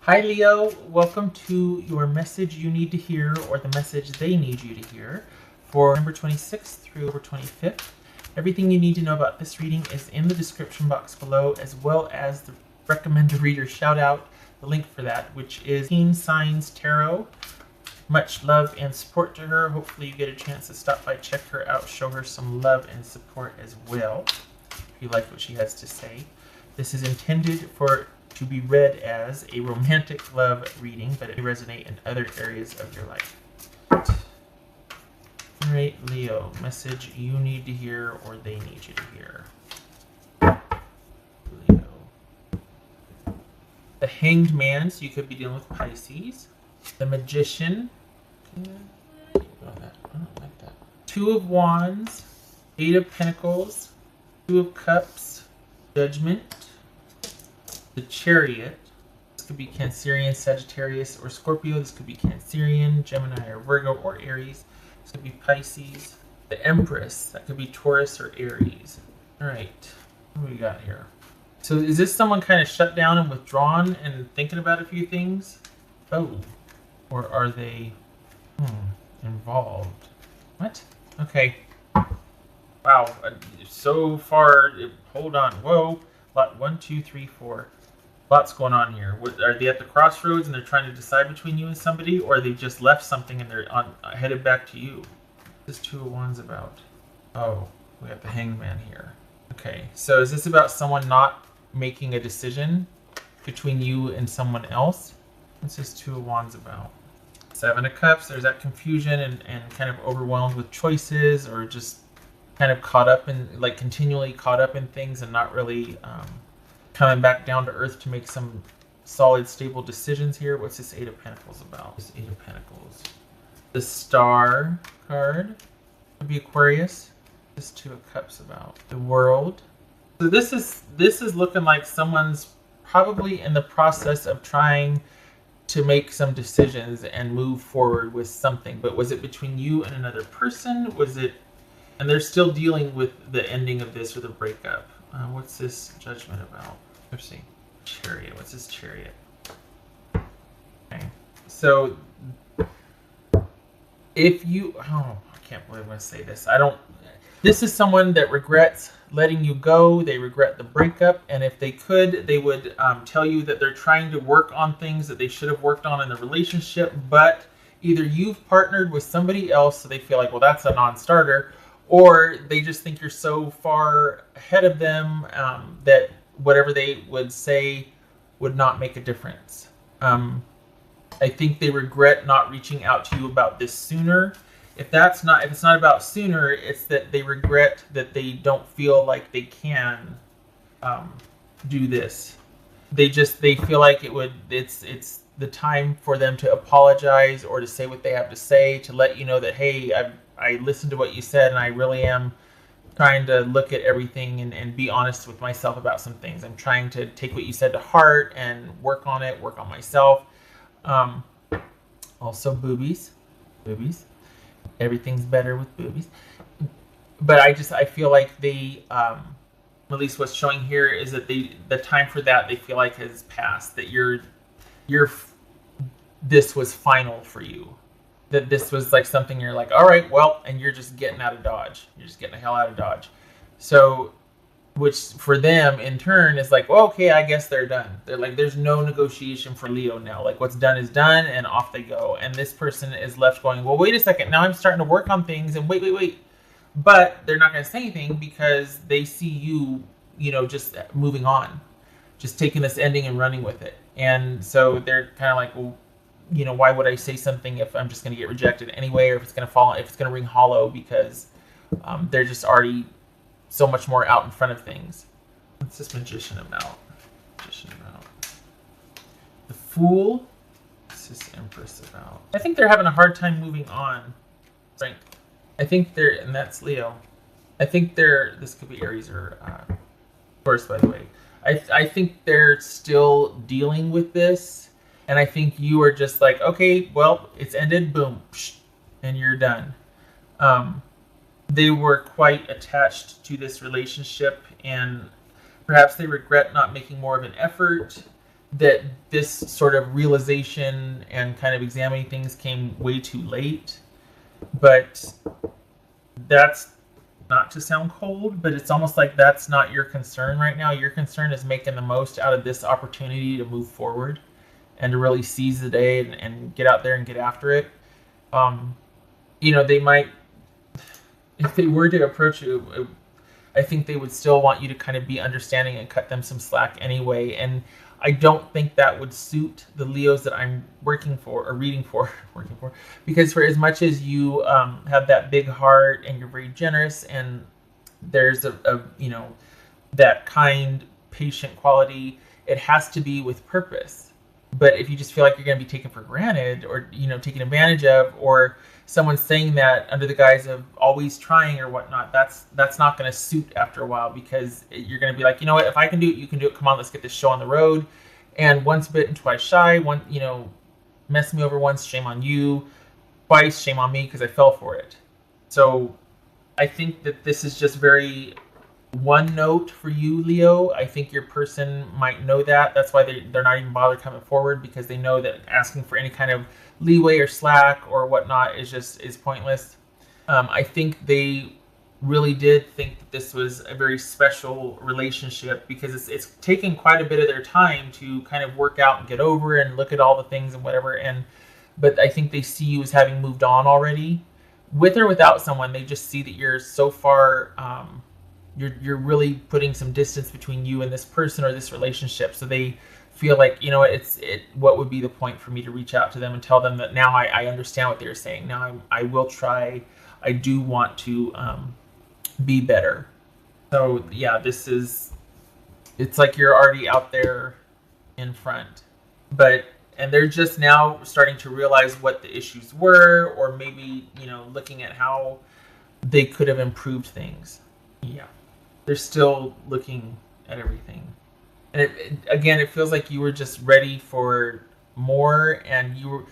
Hi Leo, welcome to your message you need to hear, or the message they need you to hear, for November 26th through November 25th. Everything you need to know about this reading is in the description box below, as well as the recommended reader shout out, the link for that, which is Teen Signs Tarot. Much love and support to her. Hopefully you get a chance to stop by, check her out, show her some love and support as well, if you like what she has to say. This is intended to be read as a romantic love reading, but it may resonate in other areas of your life. Alright, Leo, message you need to hear or they need you to hear. Leo. The Hanged Man, so you could be dealing with Pisces. The Magician. I don't like that. Two of Wands. Eight of Pentacles. Two of Cups. Judgment. The Chariot. This could be Cancerian, Sagittarius, or Scorpio. This could be Cancerian, Gemini, or Virgo, or Aries. This could be Pisces. The Empress. That could be Taurus or Aries. Alright. What do we got here? So is this someone kind of shut down and withdrawn and thinking about a few things? Oh. Or are they involved? What? Okay. Wow. So far, hold on. Whoa. Lot 1, 2, 3, 4. Lots going on here. Are they at the crossroads and they're trying to decide between you and somebody, or they just left something and they're headed back to you? This Two of Wands about? Oh, we have the Hanged Man here. Okay, so is this about someone not making a decision between you and someone else? What's this Two of Wands about? Seven of Cups. There's that confusion and kind of overwhelmed with choices, or just kind of caught up in, like, continually caught up in things and not really coming back down to earth to make some solid, stable decisions here. What's this Eight of Pentacles about? This Eight of Pentacles. The Star card would be Aquarius. This Two of Cups about? The World. So this is looking like someone's probably in the process of trying to make some decisions and move forward with something. But was it between you and another person? Was it... And they're still dealing with the ending of this, or the breakup. What's this Judgment about? Let's see. Chariot. What's this Chariot? Okay. So, if you... Oh, I can't believe I'm going to say this. This is someone that regrets letting you go. They regret the breakup. And if they could, they would tell you that they're trying to work on things that they should have worked on in the relationship. But either you've partnered with somebody else, so they feel like, well, that's a non-starter, or they just think you're so far ahead of them that whatever they would say would not make a difference. I think they regret not reaching out to you about this sooner. If it's not about sooner, it's that they regret that they don't feel like they can do this. They feel like it's the time for them to apologize, or to say what they have to say, to let you know that, hey, I listened to what you said, and I really am trying to look at everything and be honest with myself about some things. I'm trying to take what you said to heart and work on it, work on myself. Also boobies. Everything's better with boobies. But I feel like they, at least what's showing here is that the time for that, they feel like has passed. That this was final for you. That this was like something you're like, all right, well, and you're just getting out of Dodge. You're just getting the hell out of Dodge. So, which for them in turn is like, well, okay, I guess they're done. They're like, there's no negotiation for Leo now. Like, what's done is done, and off they go. And this person is left going, well, wait a second. Now I'm starting to work on things, and wait. But they're not going to say anything because they see you, just moving on, just taking this ending and running with it. And so they're kind of like, well, why would I say something if I'm just going to get rejected anyway, or if it's going to ring hollow, because they're just already so much more out in front of things. What's this Magician about? The Fool. What's this Empress about? I think they're having a hard time moving on. Right. I think and that's Leo. I think this could be Aries or Taurus, by the way. I think they're still dealing with this. And I think you are just like, okay, well, it's ended, boom, and you're done. They were quite attached to this relationship, and perhaps they regret not making more of an effort. that this sort of realization and kind of examining things came way too late. But that's not to sound cold, but it's almost like that's not your concern right now. Your concern is making the most out of this opportunity to move forward and to really seize the day and get out there and get after it. They might, if they were to approach you, I think they would still want you to kind of be understanding and cut them some slack anyway. And I don't think that would suit the Leos that I'm working for or reading for, because for as much as you have that big heart and you're very generous and there's a that kind, patient quality, it has to be with purpose. But if you just feel like you're going to be taken for granted or taken advantage of, or someone saying that under the guise of always trying or whatnot, that's not going to suit after a while, because you're going to be like, you know what, if I can do it, you can do it. Come on, let's get this show on the road. And once bitten, twice shy. Mess me over once, shame on you. Twice, shame on me because I fell for it. So I think that this is just very one note for you, Leo. I think your person might know that. That's why they're not even bothered coming forward, because they know that asking for any kind of leeway or slack or whatnot is pointless. I think they really did think that this was a very special relationship, because it's taken quite a bit of their time to kind of work out and get over and look at all the things and whatever. But I think they see you as having moved on already, with or without someone. They just see that you're so far. You're really putting some distance between you and this person or this relationship. So they feel like, what would be the point for me to reach out to them and tell them that now I understand what they're saying. Now I will try. I do want to be better. So yeah, it's like you're already out there in front. And they're just now starting to realize what the issues were, or maybe, looking at how they could have improved things. Yeah. They're still looking at everything. And it feels like you were just ready for more, and you were,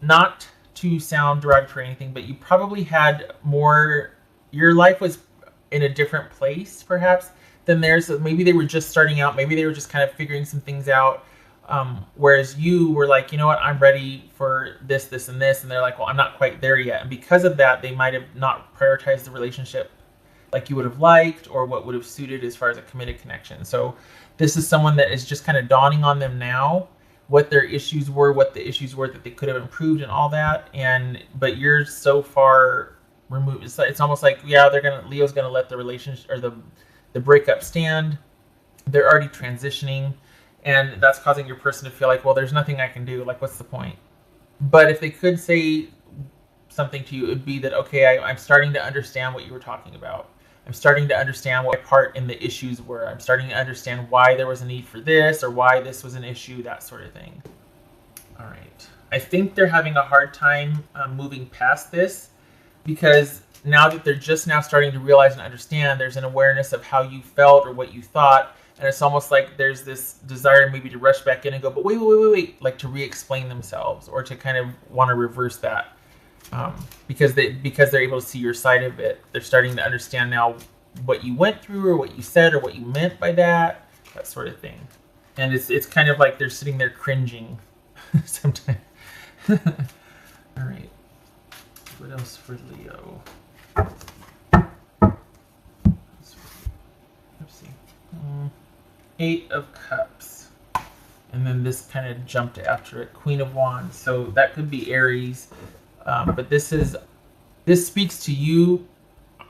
not to sound derogatory or anything, but you probably had more, your life was in a different place perhaps than theirs. Maybe they were just starting out, maybe they were just kind of figuring some things out. Whereas you were like, you know what, I'm ready for this, this, and this. And they're like, well, I'm not quite there yet. And because of that, they might have not prioritized the relationship like you would have liked, or what would have suited as far as a committed connection. So this is someone that is just kind of dawning on them now what their issues were, what the issues were that they could have improved and all that. But you're so far removed. It's almost like, yeah, Leo's gonna let the relationship or the breakup stand. They're already transitioning, and that's causing your person to feel like, well, there's nothing I can do. Like, what's the point? But if they could say something to you, it would be that, okay, I'm starting to understand what you were talking about. I'm starting to understand what my part in the issues were. I'm starting to understand why there was a need for this, or why this was an issue, that sort of thing. All right. I think they're having a hard time moving past this, because now that they're just now starting to realize and understand, there's an awareness of how you felt or what you thought. And it's almost like there's this desire maybe to rush back in and go, but wait, like to re-explain themselves, or to kind of want to reverse that. Because they're able to see your side of it. They're starting to understand now what you went through, or what you said, or what you meant by that sort of thing. And it's kind of like they're sitting there cringing sometimes. All right. What else for Leo? Let's see. 8 of Cups. And then this kind of jumped after it. Queen of Wands. So that could be Aries. But this speaks to you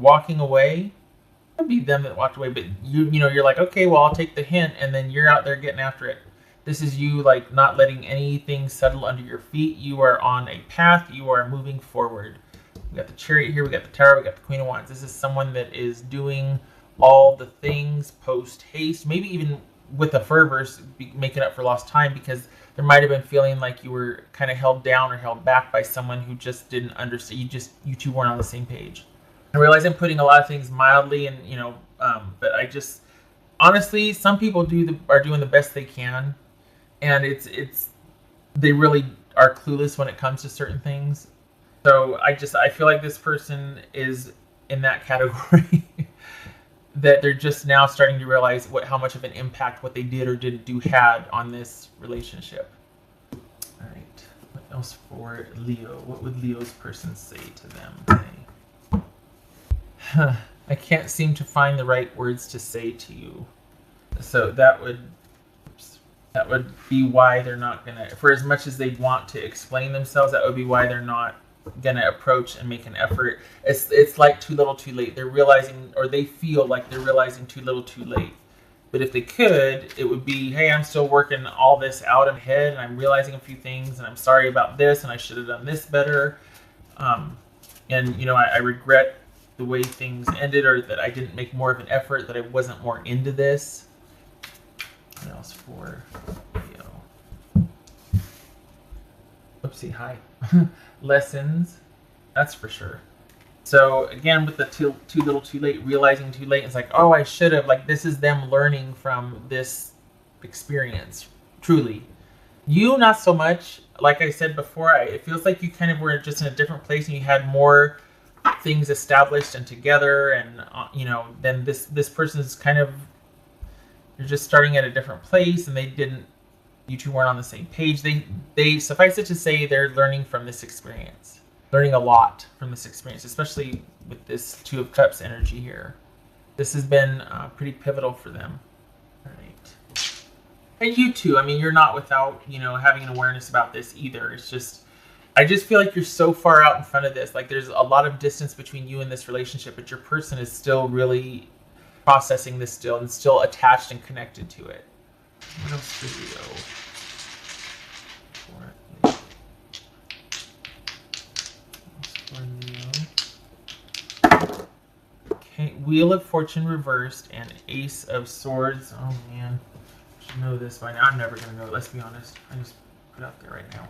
walking away. It could be them that walked away, but you're like, okay, well, I'll take the hint, and then you're out there getting after it. This is you, like, not letting anything settle under your feet. You are on a path. You are moving forward. We got the Chariot here. We got the Tower. We got the Queen of Wands. This is someone that is doing all the things post haste, maybe even with a fervor, making up for lost time, because there might have been feeling like you were kind of held down or held back by someone who just didn't understand. You two weren't on the same page. I realize I'm putting a lot of things mildly, and but I just, honestly, some people are doing the best they can, and they really are clueless when it comes to certain things. So I feel like this person is in that category. that they're just now starting to realize how much of an impact what they did or didn't do had on this relationship. All right. What else for Leo? What would Leo's person say to them today? I can't seem to find the right words to say to you. So that would be why they're not gonna, for as much as they want to explain themselves, that would be why they're not gonna approach and make an effort. It's like too little too late. They're realizing, or they feel like they're realizing too little too late. But if they could, it would be, hey, I'm still working all this out in my head, and I'm realizing a few things, and I'm sorry about this, and I should have done this better. And you know, I regret the way things ended, or that I didn't make more of an effort, that I wasn't more into this. What else for Leo? Oopsie, hi. Lessons, that's for sure. So again, with the too little too late, realizing too late, it's like, oh, I should have, like, this is them learning from this experience, truly. You, not so much. Like I said before, it feels like you kind of were just in a different place and you had more things established and together, and you know, then this person is kind of, you're just starting at a different place, and you two weren't on the same page. They suffice it to say they're learning from this experience, learning a lot from this experience, especially with this Two of Cups energy here. This has been pretty pivotal for them. All right. And you too. I mean, you're not without, you know, having an awareness about this either. It's just, I just feel like you're so far out in front of this. Like, there's a lot of distance between you and this relationship, but your person is still really processing this still and still attached and connected to it. What else for Leo? Okay, Wheel of Fortune reversed and Ace of Swords. Oh man, I should know this by now. I'm never gonna know it, let's be honest. I just put it out there right now.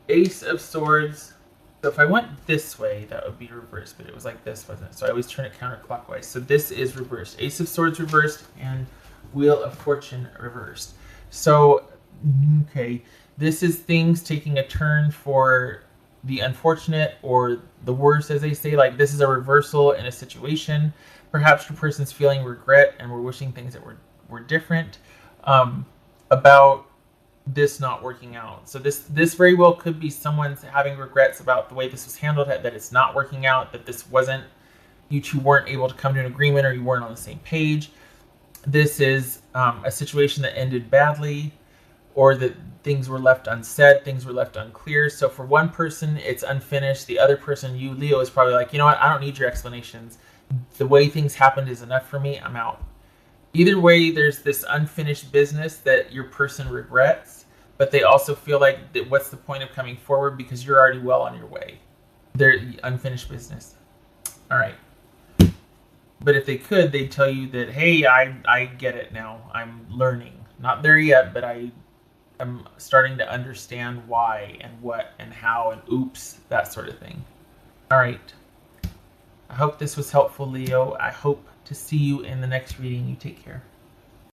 Ace of Swords. So if I went this way, that would be reversed, but it was like this, wasn't it? So I always turn it counterclockwise. So this is reversed. Ace of Swords reversed and Wheel of Fortune reversed. So, okay, this is things taking a turn for the unfortunate or the worst, as they say. Like, this is a reversal in a situation. Perhaps your person's feeling regret and we're wishing things that were different about this not working out. So this very well could be someone's having regrets about the way this was handled, that it's not working out, that this wasn't, you two weren't able to come to an agreement, or you weren't on the same page. This is a situation that ended badly, or that things were left unsaid, things were left unclear. So for one person, it's unfinished. The other person, you, Leo, is probably like, you know what, I don't need your explanations. The way things happened is enough for me. I'm out. Either way, there's this unfinished business that your person regrets, but they also feel like, what's the point of coming forward, because you're already well on your way. They're unfinished business. All right. But if they could, they'd tell you that, hey, I get it now. I'm learning. Not there yet, but I'm starting to understand why and what and how and oops, that sort of thing. All right. I hope this was helpful, Leo. I hope to see you in the next reading. You take care.